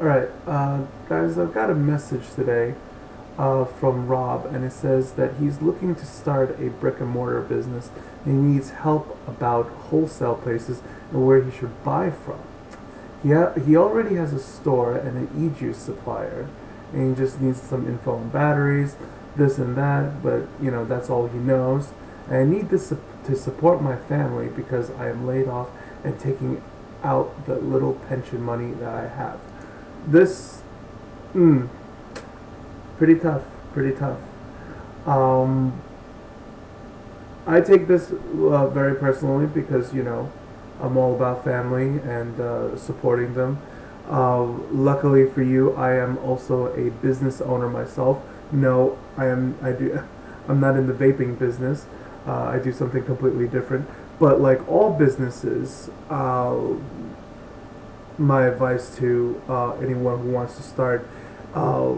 Alright, guys, I've got a message today from Rob, and it says that he's looking to start a brick and mortar business and he needs help about wholesale places and where he should buy from. He already has a store and an e-juice supplier, and he just needs some info on batteries, this and that, but that's all he knows. And I need this to support my family because I am laid off and taking out the little pension money that I have. This, mm, pretty tough, pretty tough. Um, I take this very personally because I'm all about family and supporting them. Luckily for you, I am also a business owner myself. No, I am. I do. I'm not in the vaping business. I do something completely different. But like all businesses, my advice to anyone who wants to start uh,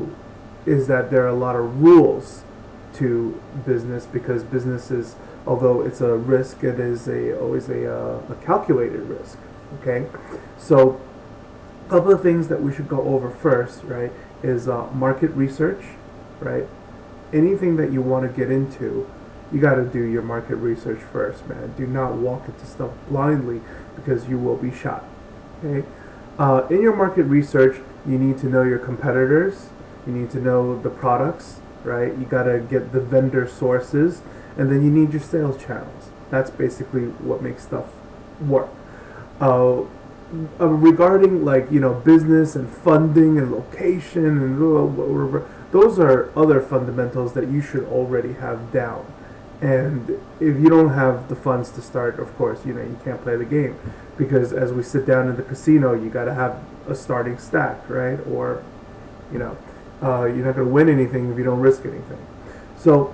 is that there are a lot of rules to business because businesses, although it's a risk, it is always a calculated risk. Okay, so a couple of things that we should go over first, right, is market research, right? Anything that you want to get into, you got to do your market research first, man. Do not walk into stuff blindly because you will be shot. Okay, in your market research, you need to know your competitors. You need to know the products, right? You gotta get the vendor sources, and then you need your sales channels. That's basically what makes stuff work. Uh, Regarding like business and funding and location and whatever, those are other fundamentals that you should already have down. And if you don't have the funds to start, of course, you can't play the game because as we sit down in the casino, you got to have a starting stack, right? Or you know, you're not going to win anything if you don't risk anything. So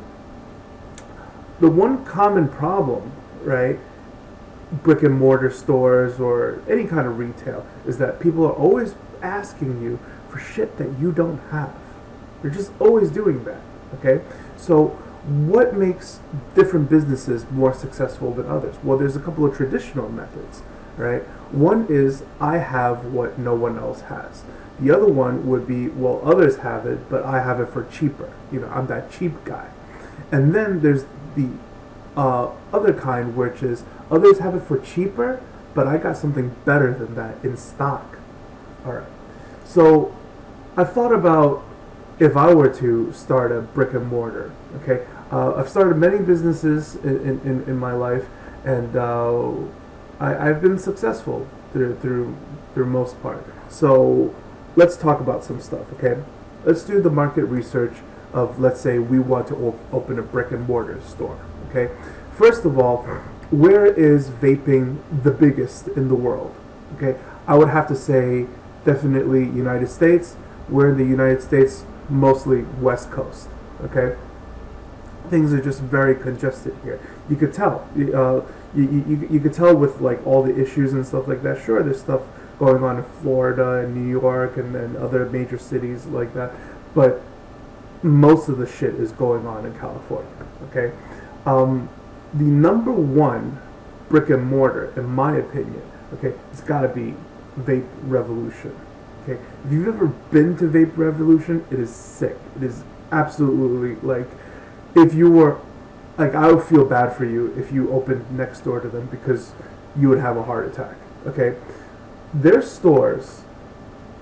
the one common problem, right, brick and mortar stores or any kind of retail is that people are always asking you for shit that you don't have. They're just always doing that. Okay, so what makes different businesses more successful than others? Well, there's a couple of traditional methods, right? One is I have what no one else has. The other one would be, well, others have it, but I have it for cheaper. I'm that cheap guy. And then there's the other kind, which is others have it for cheaper, but I got something better than that in stock. All right. So I thought about if I were to start a brick and mortar. Okay, I've started many businesses in my life, and I've been successful through most part. So let's talk about some stuff. Okay, let's do the market research of, let's say we want to open a brick and mortar store. Okay, first of all, where is vaping the biggest in the world? Okay, I would have to say definitely United States. We're in the United States, mostly West Coast. Okay, things are just very congested here. You could tell. You could tell with like all the issues and stuff like that. Sure, there's stuff going on in Florida and New York and other major cities like that, but most of the shit is going on in California. Okay, the number one brick and mortar, in my opinion, okay, it's got to be Vape Revolution. Okay, if you've ever been to Vape Revolution, it is sick. It is absolutely like, if you were like, I would feel bad for you if you opened next door to them because you would have a heart attack. Okay, their stores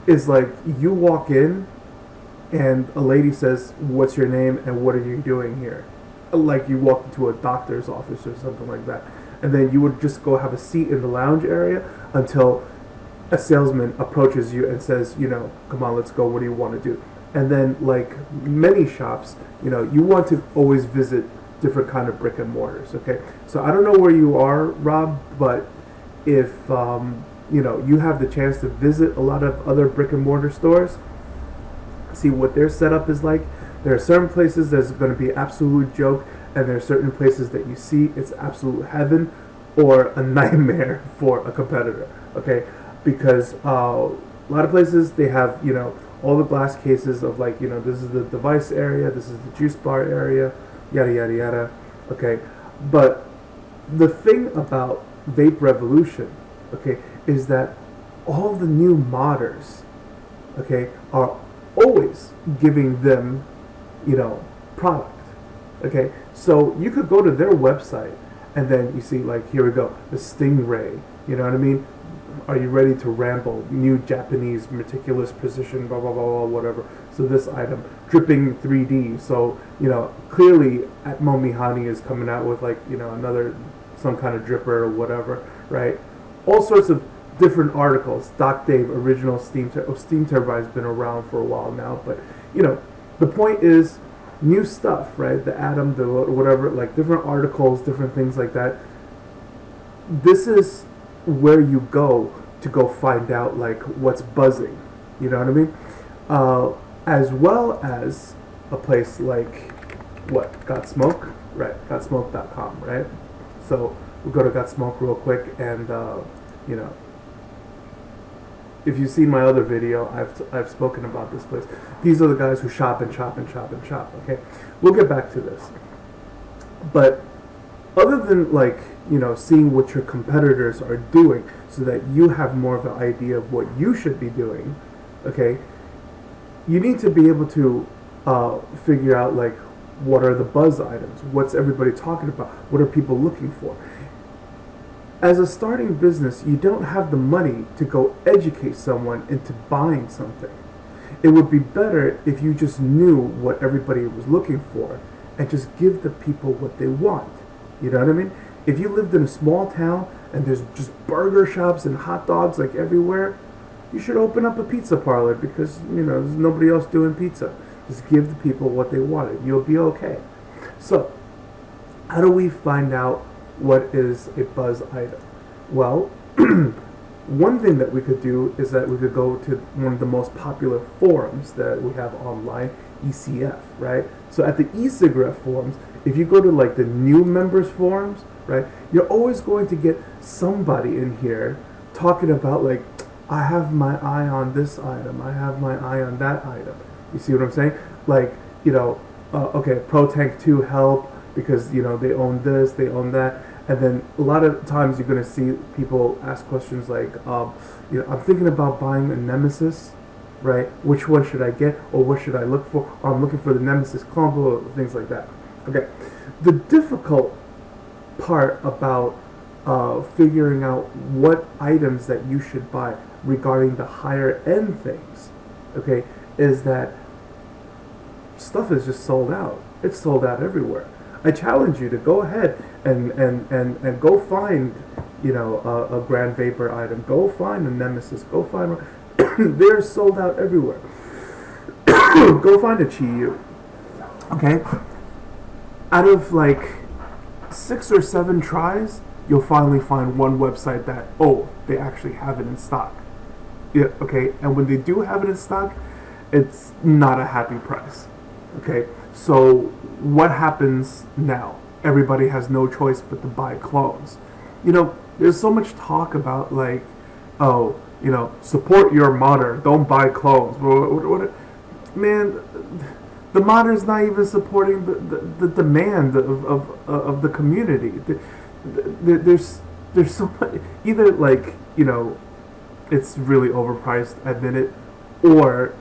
is like you walk in and a lady says, "What's your name and what are you doing here?" Like you walk into a doctor's office or something like that, and then you would just go have a seat in the lounge area until a salesman approaches you and says, "Come on, let's go. What do you want to do?" And then, like many shops, you want to always visit different kind of brick and mortars. Okay, so I don't know where you are, Rob, but if you have the chance to visit a lot of other brick and mortar stores, see what their setup is like. There are certain places that's going to be absolute joke, and there are certain places that you see it's absolute heaven or a nightmare for a competitor. Okay, because a lot of places they have all the glass cases of like this is the device area, this is the juice bar area, yada yada yada. Okay, but the thing about Vape Revolution, okay, is that all the new modders okay, are always giving them, product. Okay, so you could go to their website and then you see, like, here we go, the Stingray. You know what I mean? Are you ready to ramble? New Japanese meticulous precision, blah blah blah blah, whatever. So this item, dripping 3D. So clearly, Atmo Mihani is coming out with, like, another, some kind of dripper or whatever, right? All sorts of different articles. Doc Dave, original steam turbine's been around for a while now, but the point is new stuff, right? The Atom, the whatever, like different articles, different things like that. This is where you go to go find out, like, what's buzzing. You know what I mean? As well as a place like Got Smoke, right? GotSmoke.com, right? So we'll go to Got Smoke real quick, and if you've seen my other video, I've spoken about this place. These are the guys who shop and shop and shop and shop. Okay, we'll get back to this. But other than, like, seeing what your competitors are doing, so that you have more of an idea of what you should be doing, okay, you need to be able to figure out, like, what are the buzz items? What's everybody talking about? What are people looking for? As a starting business, you don't have the money to go educate someone into buying something. It would be better if you just knew what everybody was looking for and just give the people what they want. You know what I mean? If you lived in a small town and there's just burger shops and hot dogs, like, everywhere, you should open up a pizza parlor, because there's nobody else doing pizza. Just give the people what they wanted. You'll be okay. So, how do we find out what is a buzz item? Well, one thing that we could do is that we could go to one of the most popular forums that we have online, ECF, right? So at the e-cigarette forums, if you go to, like, the new members forums, right, you're always going to get somebody in here talking about, like, I have my eye on this item, I have my eye on that item. You see what I'm saying? Like, okay, Pro Tank 2 help, because they own this, they own that. And then a lot of times you're going to see people ask questions like, I'm thinking about buying a Nemesis, right? Which one should I get, or what should I look for? Or I'm looking for the Nemesis combo, things like that. Okay, the difficult part about figuring out what items that you should buy regarding the higher end things, okay, is that stuff is just sold out. It's sold out everywhere. I challenge you to go ahead and go find, a Grand Vapor item. Go find a Nemesis. Go find they're sold out everywhere. Go find a Chi-Yu. Okay? Out of, like, 6 or 7 tries, you'll finally find one website that, they actually have it in stock. Yeah, okay? And when they do have it in stock, it's not a happy price. Okay? So what happens now? Everybody has no choice but to buy clones. There's so much talk about, like, support your modder, don't buy clones. Man, the modder's not even supporting the demand of the community. There's so much, either, like, it's really overpriced, admit it, or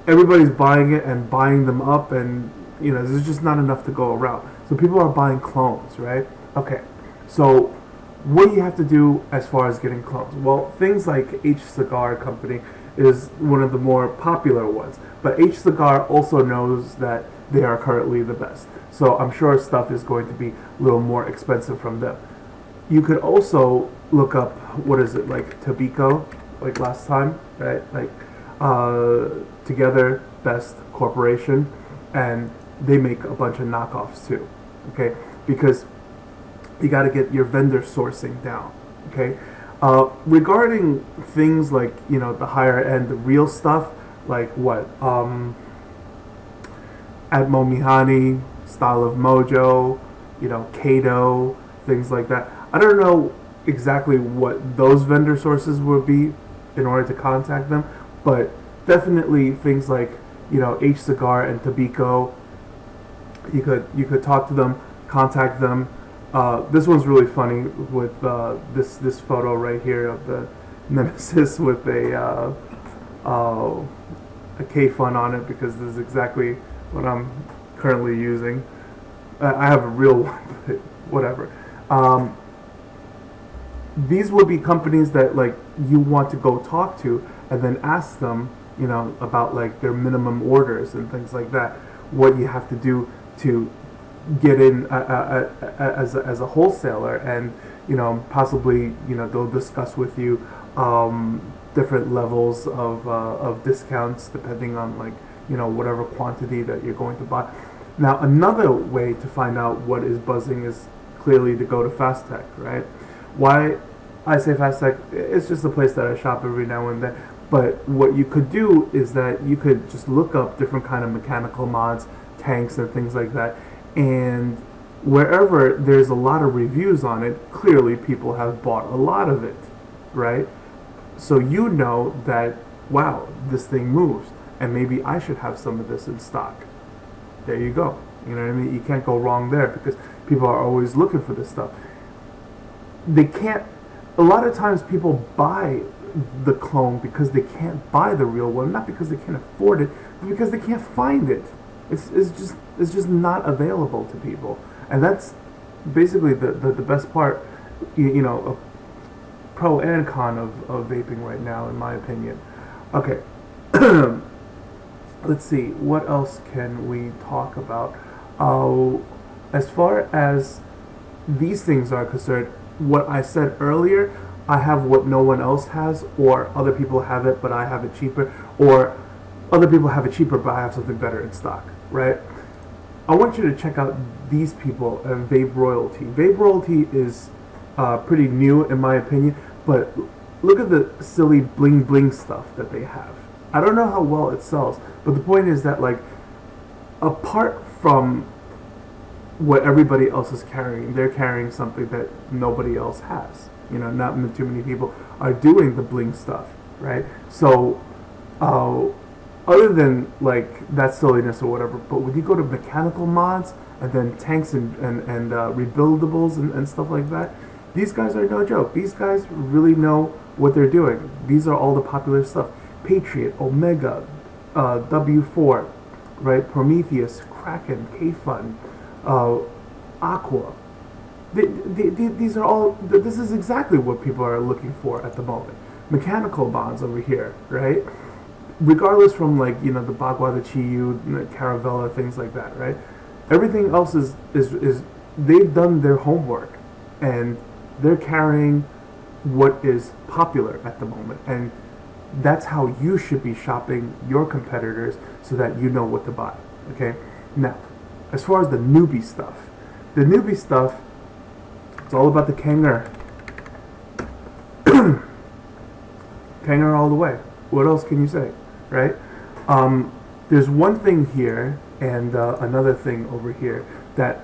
everybody's buying it and buying them up, and there's just not enough to go around. So people are buying clones, right? Okay, so what do you have to do as far as getting clones? Well, things like H Cigar Company is one of the more popular ones, but H Cigar also knows that they are currently the best. So I'm sure stuff is going to be a little more expensive from them. You could also look up, what is it, like Tobacco, like last time, right? Like Together Best Corporation, and they make a bunch of knockoffs too, okay? Because you got to get your vendor sourcing down, okay? Regarding things like, the higher end, the real stuff, like what? Atmo Mihani, Style of Mojo, Kato, things like that. I don't know exactly what those vendor sources would be in order to contact them, but definitely things like, H Cigar and Tobacco, you could talk to them, contact them. This one's really funny with this photo right here of the Nemesis with a a K fun on it because this is exactly what I'm currently using. I have a real one, but whatever. These would be companies that like you want to go talk to and then ask them, you know, about like their minimum orders and things like that. What you have to do to get in as a wholesaler, and you know, possibly, you know, they'll discuss with you different levels of discounts depending on, like, you know, whatever quantity that you're going to buy. Now, another way to find out what is buzzing is clearly to go to Fast Tech, right? Why I say Fast Tech, it's just a place that I shop every now and then. But what you could do is that you could just look up different kind of mechanical mods, tanks, and things like that, and wherever there's a lot of reviews on it, clearly people have bought a lot of it, right? So you know that, wow, this thing moves, and maybe I should have some of this in stock. There you go. You know what I mean? You can't go wrong there because people are always looking for this stuff. They can't, a lot of times people buy the clone because they can't buy the real one, not because they can't afford it, but because they can't find it. It's just not available to people, and that's basically the best part, you know, pro and con of vaping right now, in my opinion. Okay, let's see, what else can we talk about? As far as these things are concerned, what I said earlier, I have what no one else has, or other people have it but I have it cheaper, or other people have it cheaper but I have something better in stock, right? I want you to check out these people at Vape Royalty. Vape Royalty is pretty new in my opinion, but look at the silly bling bling stuff that they have. I don't know how well it sells, but the point is that, like, apart from what everybody else is carrying, they're carrying something that nobody else has. You know, not too many people are doing the bling stuff, right? So, other than like that silliness or whatever, but when you go to mechanical mods and then tanks and rebuildables and stuff like that, these guys are no joke. These guys really know what they're doing. These are all the popular stuff: Patriot, Omega, W4, right? Prometheus, Kraken, K-Fun, Aqua. These are all, this is exactly what people are looking for at the moment. Mechanical bonds over here, right? Regardless from, like, you know, the Bagua, the Chiyu, Caravella, things like that, right? Everything else is they've done their homework, and they're carrying what is popular at the moment, and that's how you should be shopping your competitors so that you know what to buy, okay? Now, as far as the newbie stuff, it's all about the Kanger. Kanger all the way. What else can you say, right? There's one thing here and another thing over here that,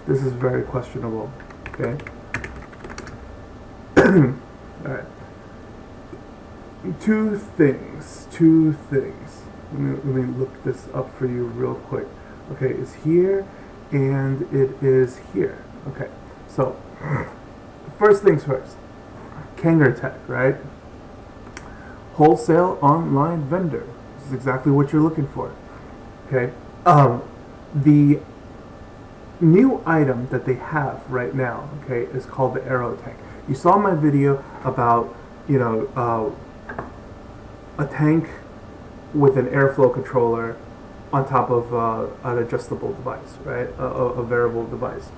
this is very questionable, okay? Alright. Two things. Let me look this up for you real quick. Okay, it's here and it is here. Okay, so first things first, Kanger Tech, right? Wholesale online vendor. This is exactly what you're looking for. Okay, the new item that they have right now, okay, is called the Aero Tank. You saw my video about, you know, a tank with an airflow controller on top of an adjustable device, right? A variable device.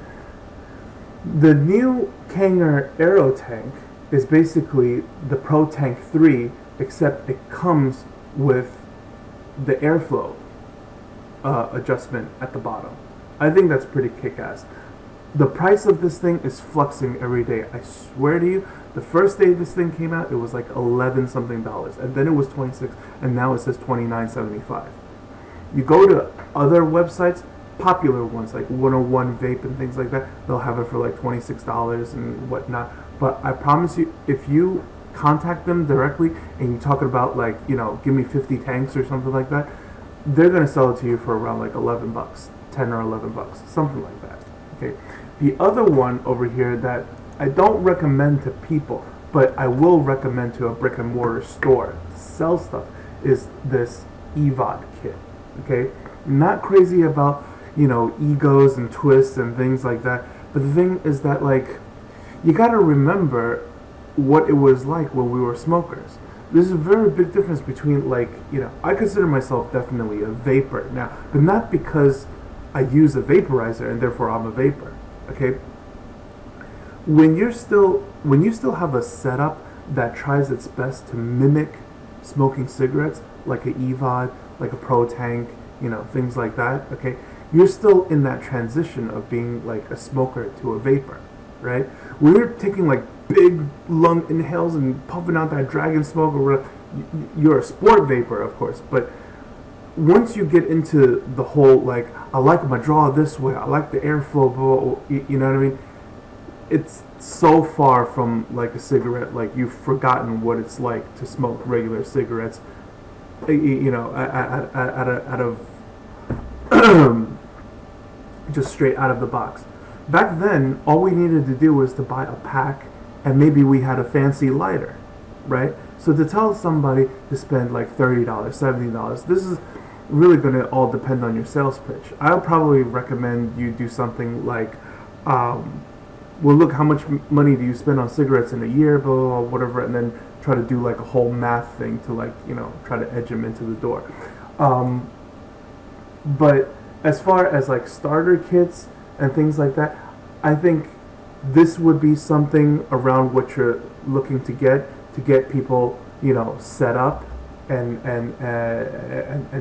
The new Kanger Aero Tank is basically the Pro Tank 3, except it comes with the airflow adjustment at the bottom. I think that's pretty kick-ass. The price of this thing is fluxing every day. I swear to you, the first day this thing came out, it was like $11 something, and then it was $26, and now it says $29.75. You go to other websites, popular ones like 101 Vape and things like that, they'll have it for like $26 and whatnot. But I promise you, if you contact them directly and you talk about, like, you know, give me 50 tanks or something like that, they're gonna sell it to you for around like $11, 10 or $11, something like that. Okay. The other one over here that I don't recommend to people, but I will recommend to a brick and mortar store to sell stuff is this Evod Kit. Okay, not crazy about egos and twists and things like that, but the thing is that like you gotta remember what it was like when we were smokers. There's a very big difference between I consider myself definitely a vapor now, but not because I use a vaporizer and therefore I'm a vapor. Okay, when you still have a setup that tries its best to mimic smoking cigarettes, like a Evod, like a Pro Tank, things like that. Okay, you're still in that transition of being like a smoker to a vapor, right? When you're taking like big lung inhales and puffing out that dragon smoke, or whatever, you're a sport vapor, of course. But once you get into the whole like, I like my draw this way, I like the airflow, you know what I mean? It's so far from like a cigarette, like you've forgotten what it's like to smoke regular cigarettes, out of just straight out of the box. Back then, all we needed to do was to buy a pack, and maybe we had a fancy lighter, right? So to tell somebody to spend like $30, $70, this is really going to all depend on your sales pitch. I'll probably recommend you do something like, well, look, how much money do you spend on cigarettes in a year, blah, blah, blah, whatever, and then try to do like a whole math thing to like, try to edge them into the door. But as far as like starter kits and things like that, I think this would be something around what you're looking to get people, set up and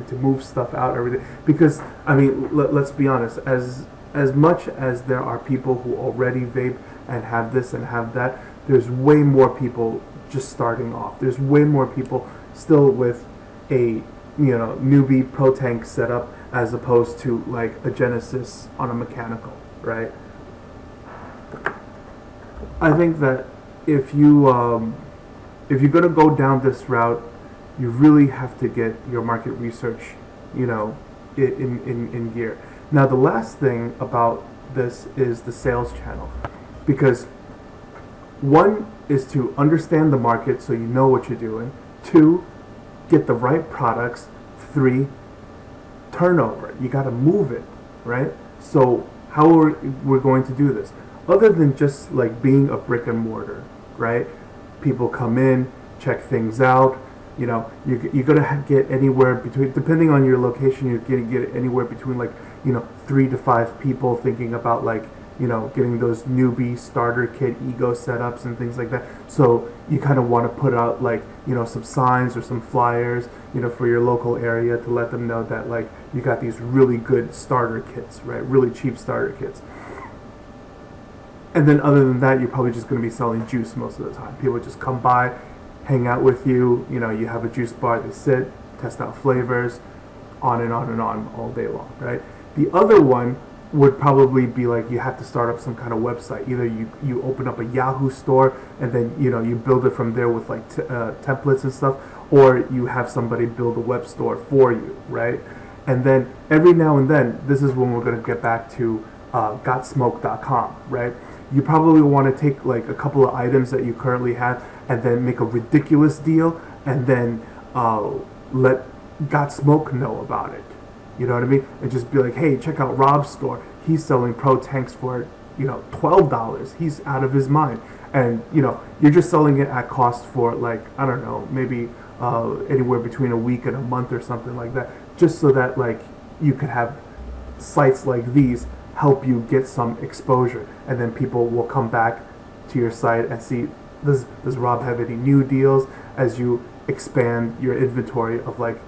to move stuff out, everything. Because I mean, let's be honest, as much as there are people who already vape and have this and have that, there's way more people just starting off. There's way more people still with a newbie Pro Tank setup as opposed to like a Genesis on a mechanical, right? I think that if you're gonna go down this route, you really have to get your market research, in gear. Now, the last thing about this is the sales channel, because one is to understand the market so you know what you're doing. 2, get the right products. 3, turnover. You got to move it, right? So how are we going to do this? Other than just like being a brick and mortar, right? People come in, check things out. You're going to get anywhere between, depending on your location, you're going to get anywhere between like 3 to 5 people thinking about like getting those newbie starter kit ego setups and things like that. So you kind of want to put out like some signs or some flyers for your local area to let them know that like you got these really good starter kits, right? Really cheap starter kits. And then other than that, you're probably just going to be selling juice most of the time. People just come by, hang out with you. You have a juice bar, they sit, test out flavors, on and on and on all day long, right? The other one would probably be like you have to start up some kind of website. Either you open up a Yahoo store and then you build it from there with like templates and stuff, or you have somebody build a web store for you, right? And then every now and then, this is when we're going to get back to gotsmoke.com, right? You probably want to take like a couple of items that you currently have and then make a ridiculous deal and then let Gotsmoke know about it. You know what I mean? And just be like, hey, check out Rob's store. He's selling Pro Tanks for, $12. He's out of his mind. And, you're just selling it at cost for like, I don't know, maybe anywhere between a week and a month or something like that. Just so that like you could have sites like these help you get some exposure. And then people will come back to your site and see, does Rob have any new deals, as you expand your inventory of like,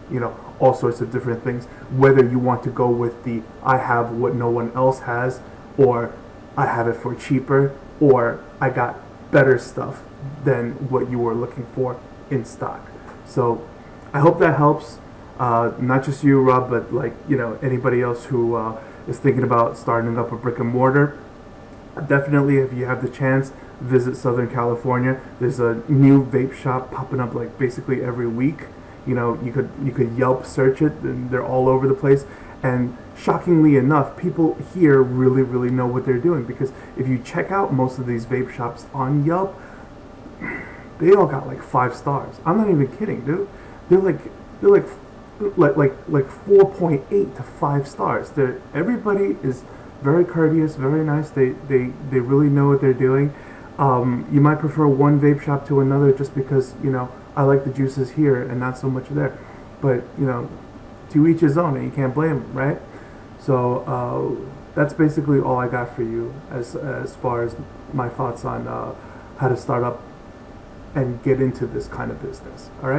all sorts of different things, whether you want to go with the I have what no one else has, or I have it for cheaper, or I got better stuff than what you were looking for in stock. So I hope that helps, not just you, Rob, but like anybody else who is thinking about starting up a brick and mortar. Definitely, if you have the chance, visit Southern California. There's a new vape shop popping up like basically every week. You could Yelp search it, and they're all over the place. And shockingly enough, people here really, really know what they're doing, because if you check out most of these vape shops on Yelp, they all got like 5 stars. I'm not even kidding, dude. They're like 4.8 to 5 stars. Everybody is very courteous, very nice. They really know what they're doing. You might prefer one vape shop to another just because, I like the juices here and not so much there. But, to each his own, and you can't blame them, right? So that's basically all I got for you as far as my thoughts on how to start up and get into this kind of business. All right.